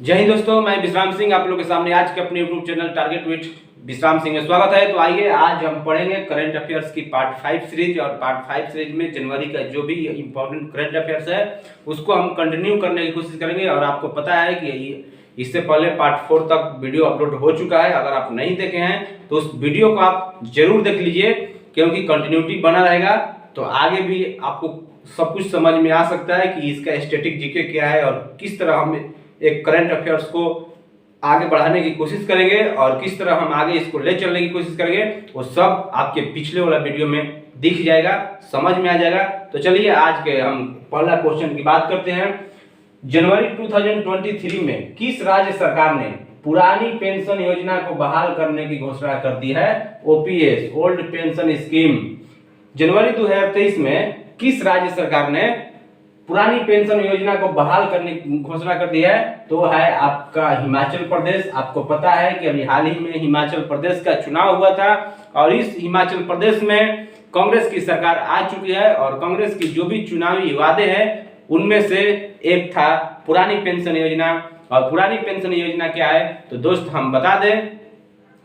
जय हिंद दोस्तों, मैं विश्राम सिंह आप लोगों के सामने आज के अपने यूट्यूब चैनल टारगेट विद विश्राम सिंह में स्वागत है। तो आइए आज हम पढ़ेंगे करंट अफेयर्स की पार्ट 5 सीरीज। और पार्ट 5 सीरीज में जनवरी का जो भी इंपॉर्टेंट करंट अफेयर्स है उसको हम कंटिन्यू करने की कोशिश करेंगे। और आपको पता है कि इससे पहले पार्ट 4 तक वीडियो अपलोड हो चुका है। अगर आप नहीं देखे हैं तो उस वीडियो को आप जरूर देख लीजिए, क्योंकि कंटिन्यूटी बना रहेगा तो आगे भी आपको सब कुछ समझ में आ सकता है कि इसका स्टैटिक जीके क्या है और किस तरह हम एक करंट अफेयर्स को आगे बढ़ाने की कोशिश करेंगे और किस तरह हम आगे इसको ले चलने की कोशिश करेंगे। वो सब आपके पिछले वाला वीडियो में दिख जाएगा, समझ में आ जाएगा। तो चलिए आज के हम पहला क्वेश्चन की बात करते हैं। जनवरी 2023 में किस राज्य सरकार ने पुरानी पेंशन योजना को बहाल करने की घोषणा कर दी है? OPS, old pension scheme. जनवरी 2023 में किस राज्य सरकार ने पुरानी पेंशन योजना को बहाल करने की घोषणा कर दी है? तो है आपका हिमाचल प्रदेश। आपको पता है कि अभी हाल ही में हिमाचल प्रदेश का चुनाव हुआ था और इस हिमाचल प्रदेश में कांग्रेस की सरकार आ चुकी है। और कांग्रेस की जो भी चुनावी वादे हैं उनमें से एक था पुरानी पेंशन योजना। और पुरानी पेंशन योजना क्या है तो दोस्त हम बता दें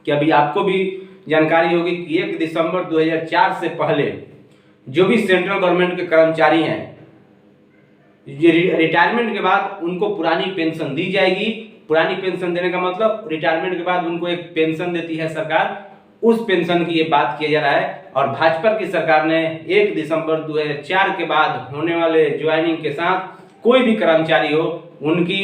कि अभी आपको भी जानकारी होगी कि 1 दिसंबर 2004 से पहले जो भी सेंट्रल गवर्नमेंट के कर्मचारी हैं, रिटायरमेंट के बाद उनको पुरानी पेंशन दी जाएगी। पुरानी पेंशन देने का मतलब रिटायरमेंट के बाद उनको एक पेंशन देती है सरकार, उस पेंशन की ये बात किया जा रहा है। और भाजपा की सरकार ने 1 दिसंबर 2004 के बाद होने वाले ज्वाइनिंग के साथ कोई भी कर्मचारी हो उनकी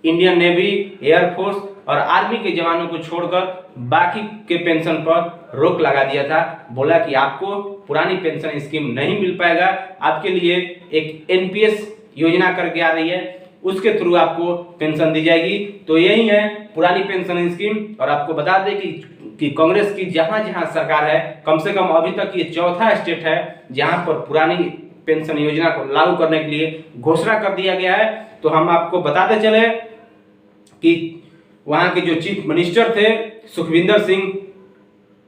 इंडियन नेवी, एयरफोर्स और आर्मी के जवानों को छोड़कर बाकी के पेंशन पर रोक लगा दिया था। बोला कि आपको पुरानी पेंशन स्कीम नहीं मिल पाएगा, आपके लिए एक एनपीएस योजना करके आ रही है, उसके थ्रू आपको पेंशन दी जाएगी। तो यही है पुरानी पेंशन स्कीम। और आपको बता दें कि कांग्रेस की जहां जहां सरकार है, कम से कम अभी तक ये चौथा स्टेट है जहां पर पुरानी पेंशन योजना को लागू करने के लिए घोषणा कर दिया गया है। तो हम आपको बताते चले कि वहां के जो चीफ मिनिस्टर थे सुखविंदर सिंह,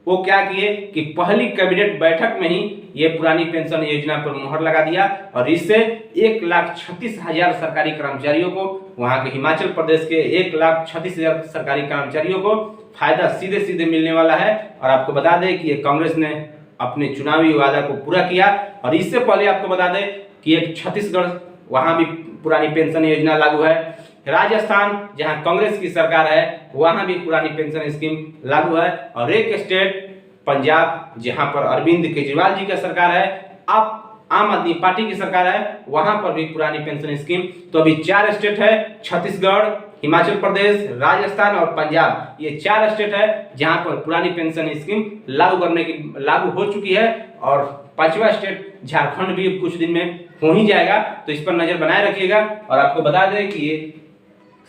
वो क्या किए कि पहली कैबिनेट बैठक में ही ये पुरानी पेंशन योजना पर मुहर लगा दिया। और इससे 1,36,000 सरकारी कर्मचारियों को, वहां के हिमाचल प्रदेश के 1,36,000 सरकारी कर्मचारियों को फायदा सीधे सीधे मिलने वाला है। और आपको बता दें कि ये कांग्रेस ने अपने चुनावी वादा को पूरा किया। और इससे पहले आपको बता दें कि एक छत्तीसगढ़, वहां भी पुरानी पेंशन योजना लागू है। राजस्थान जहां कांग्रेस की सरकार है वहां भी पुरानी पेंशन स्कीम लागू है। और एक स्टेट पंजाब जहां पर अरविंद केजरीवाल जी का सरकार है, अब आम आदमी पार्टी की सरकार है, वहां पर भी पुरानी पेंशन स्कीम। तो अभी 4 स्टेट है, छत्तीसगढ़, हिमाचल प्रदेश, राजस्थान और पंजाब। ये 4 स्टेट है जहां पर पुरानी पेंशन स्कीम लागू हो चुकी है। और 5वां स्टेट झारखंड भी कुछ दिन में हो ही जाएगा, तो इस पर नजर बनाए रखिएगा। और आपको बता दें कि ये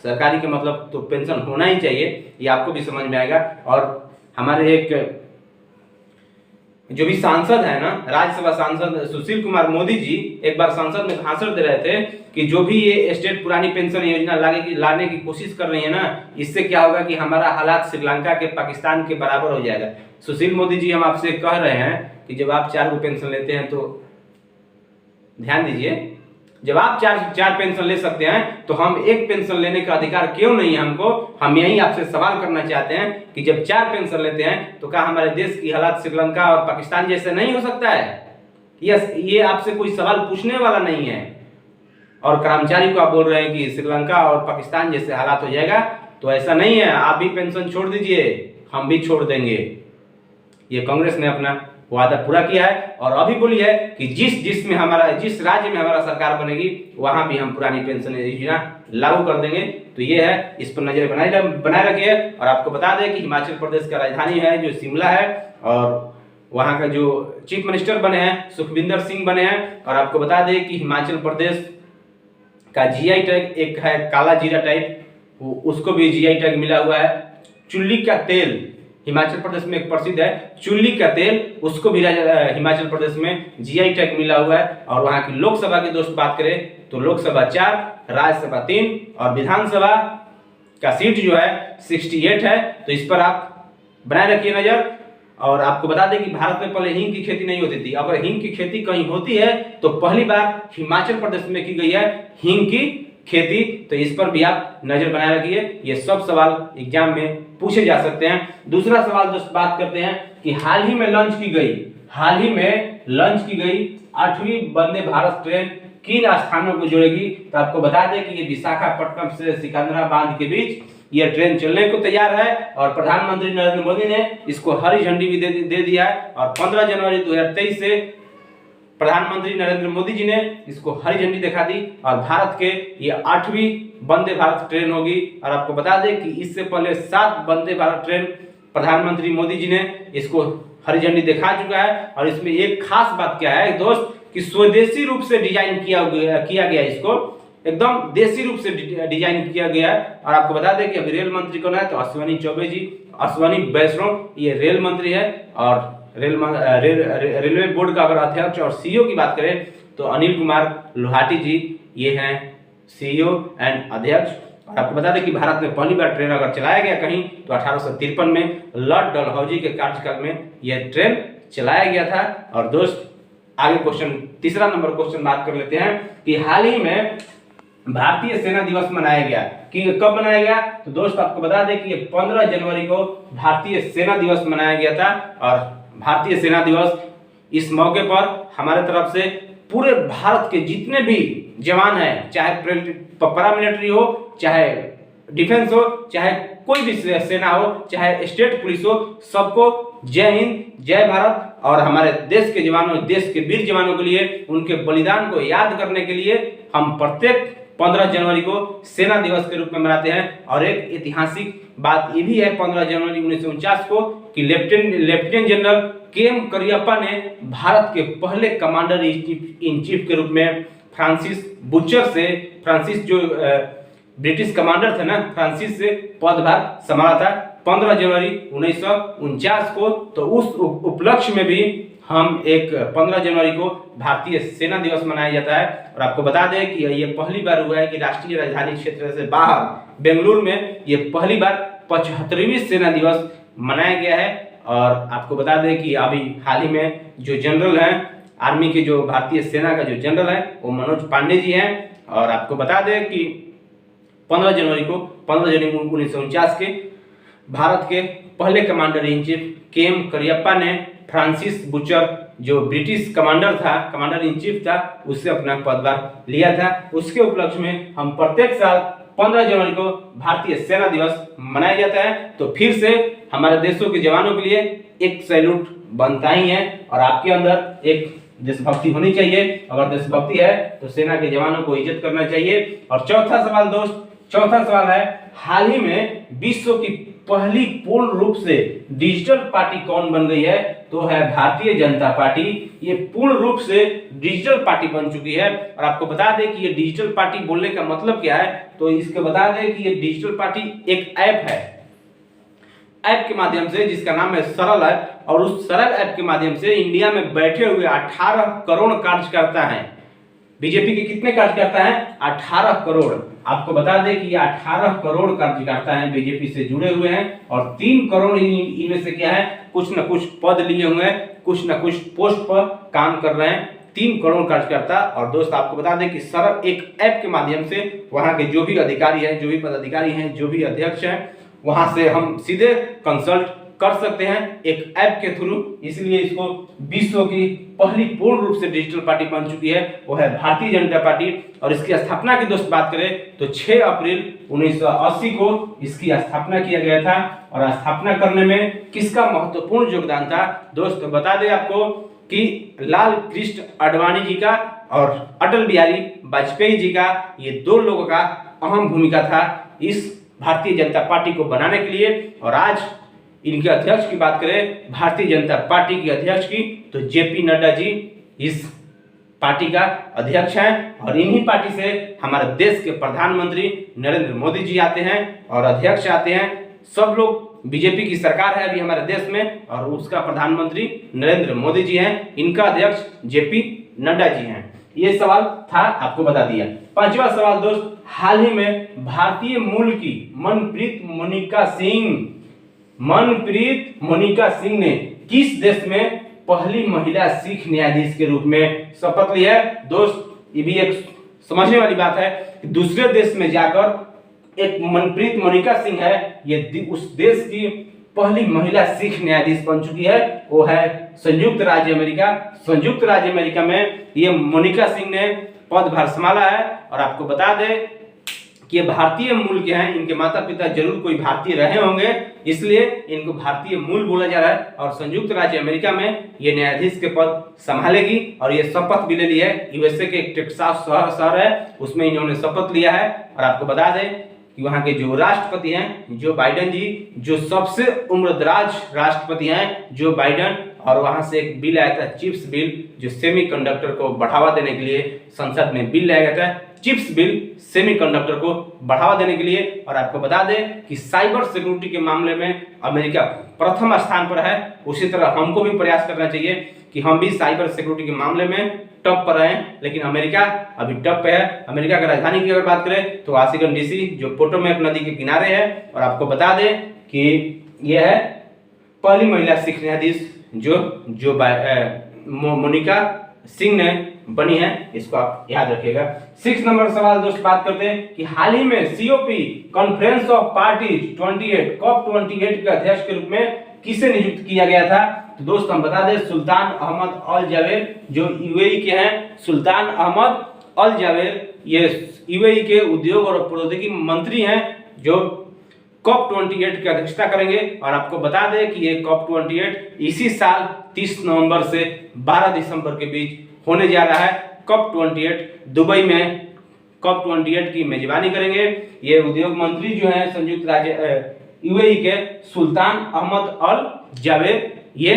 सरकारी के मतलब तो पेंशन होना ही चाहिए, ये आपको भी समझ में आएगा। और हमारे एक जो भी सांसद है ना, राज्यसभा सांसद सुशील कुमार मोदी जी एक बार संसद में भाषण दे रहे थे कि जो भी ये स्टेट पुरानी पेंशन योजना लाने की कोशिश कर रही है ना, इससे क्या होगा कि हमारा हालात श्रीलंका के, पाकिस्तान के बराबर हो जाएगा। सुशील मोदी जी, हम आपसे कह रहे हैं कि जब आप 4 पेंशन लेते हैं तो ध्यान दीजिए, जब आप चार पेंशन ले सकते हैं तो हम 1 पेंशन लेने का अधिकार क्यों नहीं है हमको? हम यही आपसे सवाल करना चाहते हैं कि जब 4 पेंशन लेते हैं तो क्या हमारे देश की हालात श्रीलंका और पाकिस्तान जैसे नहीं हो सकता है? यस, ये आपसे कोई सवाल पूछने वाला नहीं है। और कर्मचारी को आप बोल रहे हैं कि श्रीलंका और पाकिस्तान जैसे हालात हो जाएगा, तो ऐसा नहीं है। आप भी पेंशन छोड़ दीजिए, हम भी छोड़ देंगे। ये कांग्रेस ने अपना वादा पूरा किया है और अभी बोली है कि जिस राज्य में हमारा सरकार बनेगी वहां भी हम पुरानी पेंशन योजना लागू कर देंगे। तो ये है, इस पर नजर बनाए रखिए। और आपको बता दें कि हिमाचल प्रदेश का राजधानी है जो शिमला है, और वहां का जो चीफ मिनिस्टर बने हैं सुखविंदर सिंह बने हैं। और आपको बता दें कि हिमाचल प्रदेश का जीआई टैग एक है काला जीरा टाइप, उसको भी जीआई टैग मिला हुआ है। चुल्ली का तेल हिमाचल प्रदेश में एक प्रसिद्ध है, चुल्ली का तेल, उसको भी हिमाचल प्रदेश में जीआई टैग मिला हुआ है। और वहां की लोकसभा की दोस्त बात करें तो लोकसभा 4, राज्यसभा 3 और विधानसभा का सीट जो है 68 है। तो इस पर आप बनाए रखिए नजर। और आपको बता दें कि भारत में पहले हींग की खेती नहीं होती थी। अगर हींग की खेती कहीं होती है तो पहली बार हिमाचल प्रदेश में की गई है हींग की खेती, तो इस पर भी आप नजर बनाए रखिए। ये सब सवाल एग्जाम में पूछे जा सकते हैं। दूसरा सवाल दोस्त बात करते हैं कि हाल ही में लॉन्च की गई 8वीं वंदे भारत ट्रेन किन स्थानों को जोड़ेगी। तो आपको बता दें कि ये विशाखापट्टनम से सिकंदराबाद के बीच ये ट्रेन चलने को तैयार है और प्रधानमंत्री नरेंद्र मोदी ने इसको हरी झंडी भी दे दिया है और 15 जनवरी 2023 से प्रधानमंत्री नरेंद्र मोदी जी ने इसको हरी झंडी दिखा दी और भारत के ये 8वीं वंदे भारत ट्रेन होगी। और आपको बता दें कि इससे पहले 7 वंदे भारत ट्रेन प्रधानमंत्री मोदी जी ने इसको हरी झंडी दिखा चुका है। और इसमें एक खास बात क्या है दोस्त कि स्वदेशी रूप से डिजाइन किया गया, इसको एकदम देसी रूप से डिजाइन किया गया है। और आपको बता दें कि अभी रेल मंत्री कौन है, तो अश्विनी चौबे जी, अश्विनी वैष्णव ये रेल मंत्री है। और रेलवे बोर्ड का अगर अध्यक्ष और सीईओ की बात करें तो अनिल कुमार लोहाटी जी ये हैं सीईओ एंड अध्यक्ष। और आपको बता दें कि भारत में पहली बार ट्रेन अगर चलाया गया कहीं तो 1853 में लॉर्ड डलहौजी के कार्यकाल में यह ट्रेन चलाया गया था। और दोस्त आगे क्वेश्चन, तीसरा नंबर क्वेश्चन बात कर लेते हैं कि हाल ही में भारतीय सेना दिवस मनाया गया कि कब मनाया गया। तो दोस्त आपको बता दें कि ये 15 जनवरी को भारतीय सेना दिवस मनाया गया था। और भारतीय सेना दिवस इस मौके पर हमारे तरफ से पूरे भारत के जितने भी जवान हैं, चाहे पैरामिलिट्री हो, चाहे डिफेंस हो, चाहे कोई भी सेना हो, चाहे स्टेट पुलिस हो, सबको जय हिंद, जय भारत। और हमारे देश के जवानों, देश के वीर जवानों के लिए उनके बलिदान को याद करने के लिए हम प्रत्येक 15 जनवरी को सेना दिवस के रूप में मनाते हैं। और एक ऐतिहासिक बात ये भी है 15 जनवरी 1949 को कि लेफ्टिनेंट जनरल के.एम. करियप्पा ने भारत के पहले कमांडर इन चीफ के रूप में फ्रांसिस जो ब्रिटिश कमांडर थे ना, फ्रांसिस से पदभार संभाला था 15 जनवरी 1949 को। तो उस उपलक्ष्य में भी हम एक 15 जनवरी को भारतीय सेना दिवस मनाया जाता है। और आपको बता दें कि ये पहली बार हुआ है कि राष्ट्रीय राजधानी क्षेत्र से बाहर बेंगलुरु में ये पहली बार 75वीं सेना दिवस मनाया गया है। और आपको बता दें कि अभी हाल ही में जो जनरल हैं आर्मी के, जो भारतीय सेना का जो जनरल है वो मनोज पांडे जी हैं। और आपको बता दें कि 15 जनवरी 1949 के भारत के पहले commander in chief KM. Cariappa ने फ्रांसिस बुचर जो ब्रिटिश कमांडर इन चीफ था, उससे अपना पदभार लिया था। उसके उपलक्ष्य में हम प्रत्येक साल 15 जनवरी को भारतीय सेना दिवस मनाया जाता है। तो फिर से हमारे देशों के जवानों के लिए एक सैल्यूट बनता ही है और आपके अंदर एक देशभक्ति होनी चाहिए। अगर देशभक्ति है तो सेना के जवानों को इज्जत करना चाहिए। और चौथा सवाल है हाल ही में विश्व की पहली पूर्ण रूप से डिजिटल पार्टी कौन बन गई है। तो है भारतीय जनता पार्टी। ये पूर्ण रूप से डिजिटल पार्टी बन चुकी है। और आपको बता दें कि ये डिजिटल पार्टी बोलने का मतलब क्या है, तो इसके बता दें कि ये डिजिटल पार्टी एक ऐप है, ऐप के माध्यम से जिसका नाम है सरल ऐप। और उस सरल ऐप के माध्यम से इंडिया में बैठे हुए 18 करोड़ कार्यकर्ता हैं। बीजेपी के कितने कार्यकर्ता हैं? 18 करोड़। आपको बता दें कि ये 18 करोड़ कार्यकर्ता हैं बीजेपी से जुड़े हुए हैं। और 3 करोड़ इनमें से क्या है, कुछ न कुछ पद लिए हुए हैं, कुछ न कुछ पोस्ट पर काम कर रहे हैं। 3 करोड़ कार्यकर्ता। और दोस्त आपको बता दें कि सरल एक ऐप के माध्यम से वहां के जो भी अधिकारी हैं, जो भी पदाधिकारी हैं, जो भी अध्यक्ष हैं, वहां से हम सीधे कंसल्ट कर सकते हैं एक ऐप के थ्रू। इसलिए इसको विश्व की पहली पूर्ण रूप से डिजिटल पार्टी बन चुकी है, वो है भारतीय जनता पार्टी। और इसकी स्थापना की दोस्त बात करें तो 6 अप्रैल 1980 को इसकी स्थापना किया गया था। और स्थापना करने में किसका महत्वपूर्ण योगदान था दोस्त, बता दें आपको कि लाल कृष्ण आडवाणी जी का और अटल बिहारी वाजपेयी जी का, ये 2 लोगों का अहम भूमिका था इस भारतीय जनता पार्टी को बनाने के लिए। और आज इनके अध्यक्ष की बात करें, भारतीय जनता पार्टी के अध्यक्ष की, तो जेपी नड्डा जी इस पार्टी का अध्यक्ष हैं। और इन्हीं पार्टी से हमारे देश के प्रधानमंत्री नरेंद्र मोदी जी आते हैं और अध्यक्ष आते हैं। सब लोग, बीजेपी की सरकार है अभी हमारे देश में और उसका प्रधानमंत्री नरेंद्र मोदी जी हैं, इनका अध्यक्ष जेपी नड्डा जी हैं। ये सवाल था, आपको बता दिया। 5वां सवाल दोस्त, हाल ही में भारतीय मूल की मनप्रीत मोनिका सिंह ने किस देश में पहली महिला सिख न्यायाधीश के रूप में शपथ ली है। दोस्त ये भी एक समझने वाली बात है कि दूसरे देश में जाकर एक मनप्रीत मोनिका सिंह है, ये उस देश की पहली महिला सिख न्यायाधीश बन चुकी है, वो है संयुक्त राज्य अमेरिका। संयुक्त राज्य अमेरिका में ये मोनिका सिंह ने पदभार संभाला है। और आपको बता दें कि ये भारतीय मूल के हैं, इनके माता पिता जरूर कोई भारतीय रहे होंगे, इसलिए इनको भारतीय मूल बोला जा रहा है। और संयुक्त राज्य अमेरिका में ये न्यायाधीश के पद संभालेगी और ये शपथ भी ले ली है। यूएसए के एक टेक्सास शहर है, उसमें इन्होंने शपथ लिया है। और आपको बता दें कि वहाँ के जो राष्ट्रपति हैं जो बाइडेन जी, जो सबसे उम्रदराज राष्ट्रपति हैं जो बाइडेन, और वहाँ से एक बिल आया था चिप्स बिल, जो सेमीकंडक्टर को बढ़ावा देने के लिए संसद में बिल लाया गया था, चिप्स बिल सेमीकंडक्टर को बढ़ावा देने के लिए। और आपको बता दें कि साइबर सिक्योरिटी के मामले में अमेरिका प्रथम स्थान पर है। उसी तरह हमको भी प्रयास करना चाहिए कि हम भी साइबर सिक्योरिटी के मामले में टॉप पर हैं, लेकिन अमेरिका अभी टॉप पे है। अमेरिका की राजधानी की अगर बात करें तो वाशिंगटन डीसी, जो पोटोमैक नदी के किनारे है। और आपको बता दें कि यह है पहली महिला सिख न्यायाधीश जो मोनिका सिंह ने बनी है, इसको आप याद रखिएगा। 6 नंबर सवाल दोस्त बात करते हैं कि हाल ही में COP conference of parties 28 COP 28 के अध्यक्ष के रूप में किसे नियुक्त किया गया था? तो दोस्त हम बता दें सुल्तान अहमद अल जावेर, जो यूएई के हैं। सुल्तान अहमद अल जावेर ये यूएई के उद्योग और प्रौद्योगिकी मंत्री हैं, जो कॉप 28 की अध्यक्षता करेंगे। और आपको बता दें कि ये कॉप 28 इसी साल 30 नवंबर से 12 दिसंबर के बीच होने जा रहा है। कॉप 28 दुबई में कॉप 28 की मेजबानी करेंगे। ये उद्योग मंत्री जो हैं संयुक्त राज्य यूएई के सुल्तान अहमद अल जावेर, ये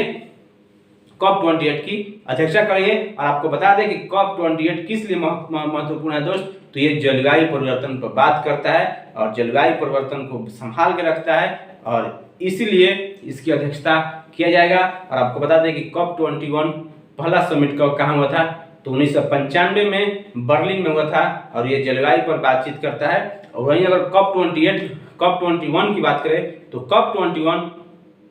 कॉप 28 की अध्यक्षता करेंगे। और आपको बता दें कि कॉप 28 किस लिए महत्वपूर्ण है दोस्त? तो ये जलवायु परिवर्तन पर बात करता है और जलवायु परिवर्तन को संभाल के रखता है, और इसीलिए इसकी अध्यक्षता किया जाएगा। और आपको बता दें कि कॉप 21 पहला समिट कहाँ हुआ था? तो 1995 में बर्लिन में हुआ था, और ये जलवायु पर बातचीत करता है। और वहीं अगर कॉप 21 की बात करें तो कॉप 21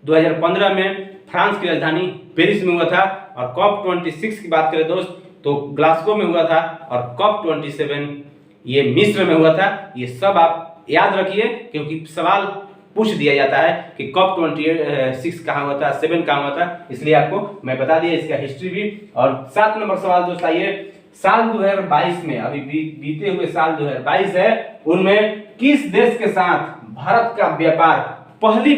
2015 में फ्रांस की राजधानी पेरिस में हुआ था। और कॉप 26 की बात करें दोस्त तो ग्लासगो में हुआ था। और कॉप 27 ये मिस्र में हुआ था। ये सब आप याद रखिए, क्योंकि सवाल पूछ दिया जाता है कि कॉप 26 कहाँ हुआ था, 7 कहाँ हुआ था, इसलिए आपको मैं बता दिया इसका हिस्ट्री भी। और 7 नंबर सवाल दोस्त आइए, साल 2022 में, अभी बीते हुए साल 2022 है, उनमें किस देश के साथ भारत का व्यापार पहली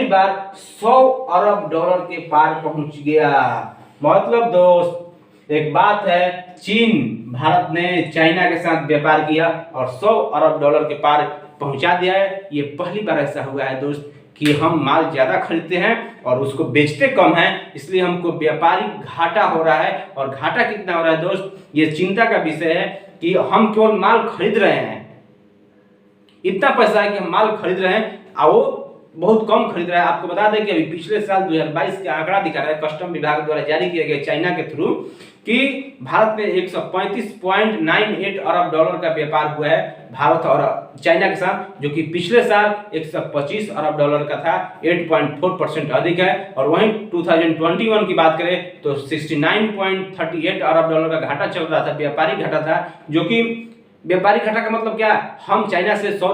बार 100 अरब डॉलर के पार पहुंच गया? मतलब दोस्त एक बात है, चीन, भारत ने चाइना के साथ व्यापार किया और 100 अरब डॉलर के पार पहुंचा दिया है। ये पहली बार ऐसा हुआ है दोस्त कि हम माल ज्यादा खरीदते हैं और उसको बेचते कम हैं, इसलिए हमको व्यापारिक घाटा हो रहा है। और घाटा कितना हो रहा है दोस्त, ये चिंता का विषय है कि हम केवल माल खरीद रहे हैं, इतना पैसा है कि हम माल खरीद रहे हैं और वो बहुत कम खरीद रहा है। आपको बता दें कि अभी पिछले साल 2022 का आंकड़ा दिखा रहा है, कस्टम विभाग द्वारा जारी किया गया चाइना के थ्रू, कि भारत में 135.98 अरब डॉलर का व्यापार हुआ है भारत और चाइना के साथ, जो कि पिछले साल 125 अरब डॉलर का था, 8.4% अधिक है। और वहीं 2021 की बात करें तो 69.38 अरब डॉलर का घाटा चल रहा था, व्यापारिक घाटा था। जो कि व्यापारिक घाटा का मतलब क्या? हम चाइना से 100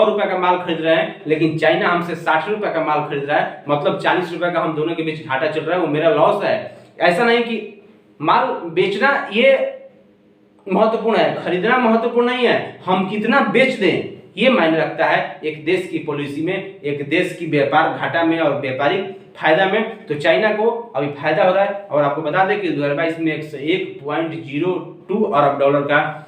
रुपए का माल खरीद रहे हैं, लेकिन चाइना हमसे 60 रुपए का माल खरीद रहा है, मतलब 40 रुपए का हम दोनों के बीच घाटा चल रहा है, वो मेरा लॉस है। ऐसा नहीं कि माल बेचना ये महत्वपूर्ण है, खरीदना महत्वपूर्ण नहीं है, हम कितना बेच दें ये मायने रखता है एक देश की पॉलिसी में, एक देश की व्यापार घाटा में और व्यापारिक फायदा में। तो चाइना को अभी फायदा हो रहा है। और आपको बता दें कि 2022 में 101.02 अरब डॉलर का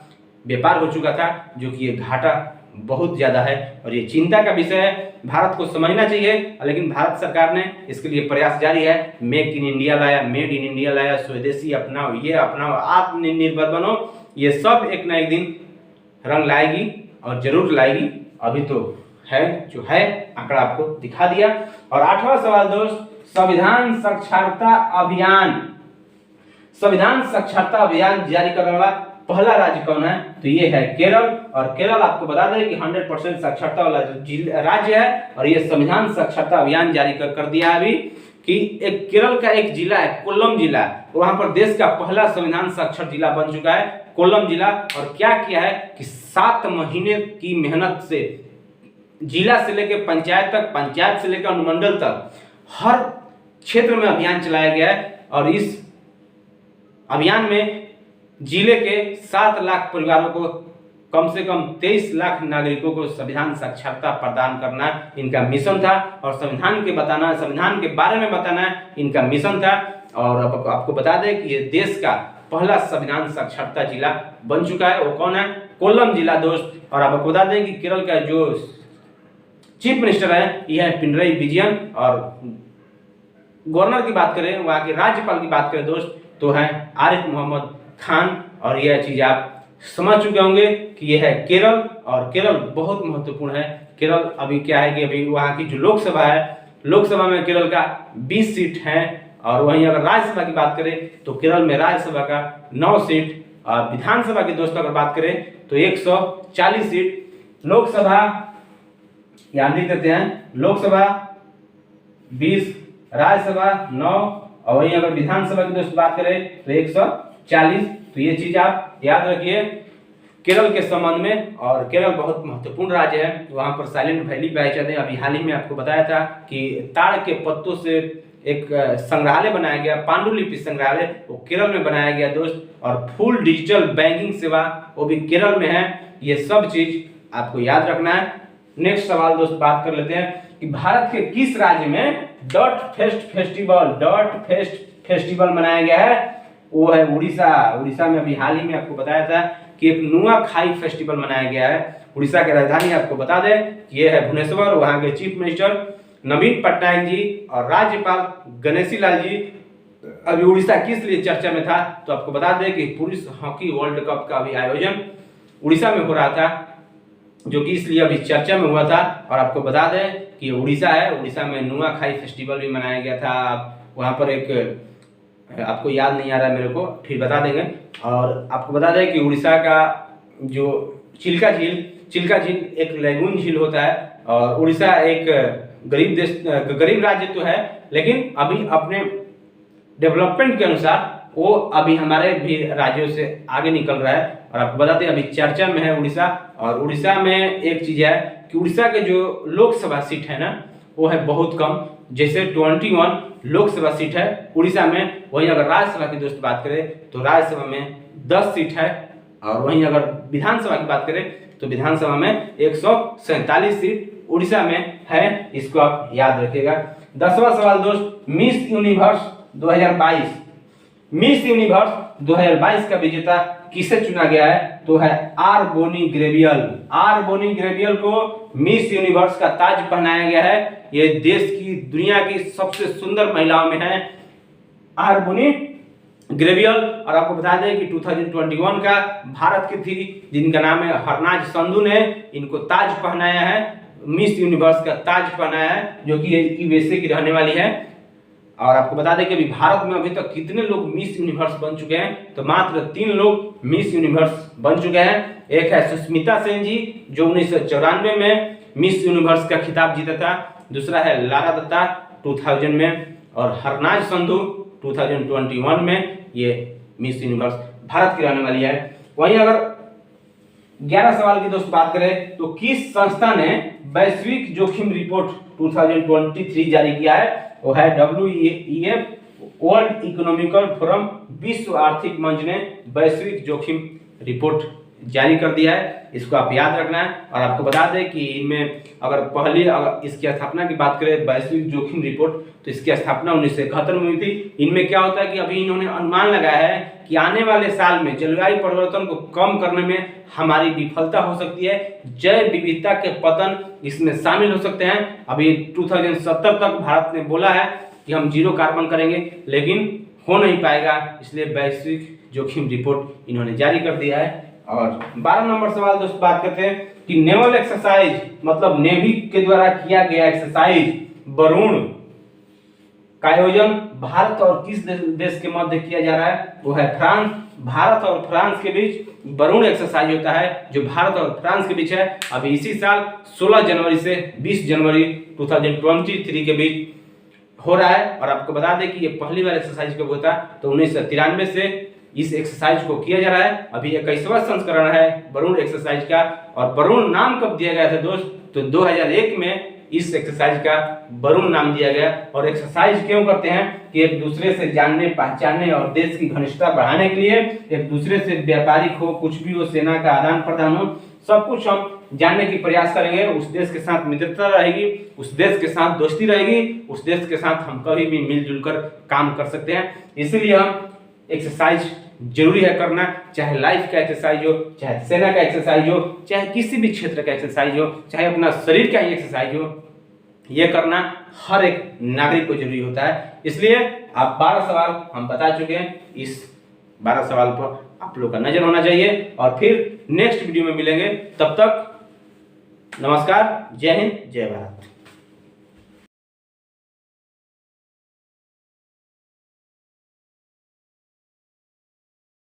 व्यापार हो चुका था, जो कि ये घाटा बहुत ज्यादा है और ये चिंता का विषय है। भारत को समझना चाहिए, लेकिन भारत सरकार ने इसके लिए प्रयास जारी है। मेक इन इंडिया लाया, मेड इन इंडिया लाया, स्वदेशी अपनाओ, ये अपनाओ, आत्मनिर्भर बनो, ये सब एक न एक दिन रंग लाएगी और जरूर लाएगी। अभी तो है जो है, आंकड़ा आपको दिखा दिया। और 8वां सवाल दोस्त, संविधान साक्षरता अभियान जारी करने वाला पहला राज्य कौन है? तो ये है केरल। और केरल आपको बता दें कि 100% साक्षरता वाला राज्य है और ये संविधान साक्षरता अभियान जारी कर दिया अभी कि एक केरल का एक जिला है कोल्लम जिला, वहां पर देश का पहला संविधान साक्षर जिला बन चुका है कोल्लम जिला। और क्या किया है कि 7 महीने की मेहनत से जिला से लेकर पंचायत तक, पंचायत से लेकर अनुमंडल तक हर क्षेत्र में अभियान चलाया गया है। और इस अभियान में जिले के 7 लाख परिवारों को कम से कम 23 लाख नागरिकों को संविधान साक्षरता प्रदान करना इनका मिशन था। और संविधान के बारे में बताना इनका मिशन था। और अब आपको बता दें कि ये देश का पहला संविधान साक्षरता जिला बन चुका है। वो कौन है? कोल्लम जिला दोस्त। और आपको बता दें कि केरल का जो चीफ मिनिस्टर है यह है पिनरई विजयन। और गवर्नर की बात करें, वहाँ के राज्यपाल की बात करें दोस्त, तो है आरिफ मोहम्मद खान। और यह चीज आप समझ चुके होंगे कि यह है केरल। और केरल बहुत महत्वपूर्ण है। केरल अभी क्या है कि अभी वहाँ की जो लोकसभा है, लोकसभा में केरल का 20 सीट है। और वहीं अगर राज्यसभा की बात करें तो केरल में राज्यसभा का 9 सीट। और विधानसभा की दोस्तों अगर बात करें तो 140 सीट। लोकसभा यहाँ लिख देते हैं, लोकसभा 20, राज्यसभा 9, और वहीं अगर विधानसभा की दोस्त बात करें तो 140। तो ये चीज आप याद रखिए केरल के संबंध में। और केरल बहुत महत्वपूर्ण राज्य है, वहां पर साइलेंट वैली पाए जाते हैं। अभी हाल ही में आपको बताया था कि ताड़ के पत्तों से एक संग्रहालय बनाया गया, पांडुलिपि संग्रहालय, वो केरल में बनाया गया दोस्त। और फुल डिजिटल बैंकिंग सेवा वो भी केरल में है। ये सब चीज आपको याद रखना है। नेक्स्ट सवाल दोस्त बात कर लेते हैं कि भारत के किस राज्य में डॉट फेस्ट फेस्टिवल मनाया गया है? वो है उड़ीसा। उड़ीसा में अभी हाल ही में आपको बताया था कि एक नुआखाई फेस्टिवल मनाया गया है। उड़ीसा की राजधानी आपको बता दें ये है भुवनेश्वर। वहाँ के चीफ मिनिस्टर नवीन पटनायक जी और राज्यपाल गणेशी लाल जी। अभी उड़ीसा किस लिए चर्चा में था तो आपको बता दें कि पुरुष हॉकी वर्ल्ड कप का अभी आयोजन उड़ीसा में हो रहा था, जो कि इसलिए अभी चर्चा में हुआ था। और आपको बता दें कि उड़ीसा है, उड़ीसा में नुआखाई फेस्टिवल भी मनाया गया था। वहाँ पर एक आपको याद नहीं आ रहा है मेरे को, फिर बता देंगे। और आपको बता दें कि उड़ीसा का जो चिल्का झील एक लैगून झील होता है। और उड़ीसा एक गरीब राज्य तो है, लेकिन अभी अपने डेवलपमेंट के अनुसार वो अभी हमारे भी राज्यों से आगे निकल रहा है। और आपको बताते हैं अभी चर्चा में है उड़ीसा। और उड़ीसा में एक चीज है कि उड़ीसा के जो लोकसभा सीट है ना वो है बहुत कम, जैसे 21 लोकसभा सीट है उड़ीसा में। वहीं अगर राज्यसभा की दोस्त बात करें तो राज्यसभा में 10 सीट है। और वहीं अगर विधानसभा की बात करें तो विधानसभा में 147 सीट उड़ीसा में है। इसको आप याद रखिएगा। 10वां सवाल दोस्त, मिस यूनिवर्स 2022, मिस यूनिवर्स 2022 का विजेता किसे चुना गया है? तो है R Bonney Gabriel. R Bonney Gabriel को मिस यूनिवर्स का ताज पहनाया गया है। ये देश की दुनिया की सबसे सुंदर महिलाओं में है आर बोनी ग्रेवियल। और आपको बता दें कि 2021 का भारत की थी जिनका नाम है हरनाज संधू ने इनको ताज पहनाया है, मिस यूनिवर्स का ताज पहनाया है, जो कि यूएसए की रहने वाली है। और आपको बता दें कि अभी भारत में अभी तक कितने लोग मिस यूनिवर्स बन चुके हैं तो मात्र 3 लोग मिस यूनिवर्स बन चुके हैं। एक है सुष्मिता सेन जी जो 1994 में मिस यूनिवर्स का खिताब जीता था। दूसरा है लारा दत्ता 2000 में। और हरनाज संधू 2021 में ये मिस यूनिवर्स भारत की रहने वाली है। वहीं अगर 11 सवाल की दोस्त बात करें तो किस संस्था ने वैश्विक जोखिम रिपोर्ट 2023 जारी किया है? वो है WEF वर्ल्ड इकोनॉमिकल फोरम, विश्व आर्थिक मंच ने वैश्विक जोखिम रिपोर्ट जारी कर दिया है। इसको आप याद रखना है। और आपको बता दें कि इनमें अगर इसकी स्थापना की बात करें वैश्विक जोखिम रिपोर्ट तो इसकी स्थापना 1971 में हुई थी। इनमें क्या होता है कि अभी इन्होंने अनुमान लगाया है कि आने वाले साल में जलवायु परिवर्तन को कम करने में हमारी विफलता हो सकती है, जैव विविधता के पतन इसमें शामिल हो सकते हैं। अभी 2070 तक भारत ने बोला है कि हम 0 कार्बन करेंगे, लेकिन हो नहीं पाएगा, इसलिए वैश्विक जोखिम रिपोर्ट इन्होंने जारी कर दिया है। और 12 नंबर सवाल दोस्त बात करते हैं कि नेवल एक्सरसाइज मतलब नेवी के द्वारा किया गया एक्सरसाइज वरुण का आयोजन भारत और किस देश के मध्य किया जा रहा है? वो है फ्रांस। भारत और फ्रांस के बीच वरुण एक्सरसाइज होता है जो भारत और फ्रांस के बीच है। अभी इसी साल 16 जनवरी से 20 जनवरी 2023 के बीच हो रहा है। और आपको बता दें कि ये पहली बार एक्सरसाइज कब होता है, तो 1993 से इस एक्सरसाइज को किया जा रहा है। अभी 21वां संस्करण है वरुण एक्सरसाइज का। और वरुण नाम कब दिया गया था दोस्त, तो 2001 में इस एक्सरसाइज का वरुण नाम दिया गया। और एक्सरसाइज क्यों करते हैं कि एक दूसरे से जानने पहचानने और देश की घनिष्ठता बढ़ाने के लिए, एक दूसरे से व्यापारिक हो, कुछ भी हो, सेना का आदान प्रदान हो, सब कुछ हम जानने की प्रयास करेंगे। उस देश के साथ मित्रता रहेगी, उस देश के साथ दोस्ती रहेगी, उस देश के साथ हम कभी भी मिलजुल कर काम कर सकते हैं। इसलिए हम एक्सरसाइज जरूरी है करना, चाहे लाइफ का एक्सरसाइज हो, चाहे सेना का एक्सरसाइज हो, चाहे किसी भी क्षेत्र का एक्सरसाइज हो, चाहे अपना शरीर का ही एक्सरसाइज हो, ये करना हर एक नागरिक को जरूरी होता है। इसलिए आप 12 सवाल हम बता चुके हैं, इस 12 सवाल पर आप लोग का नजर होना चाहिए। और फिर नेक्स्ट वीडियो में मिलेंगे, तब तक नमस्कार, जय हिंद, जय भारत।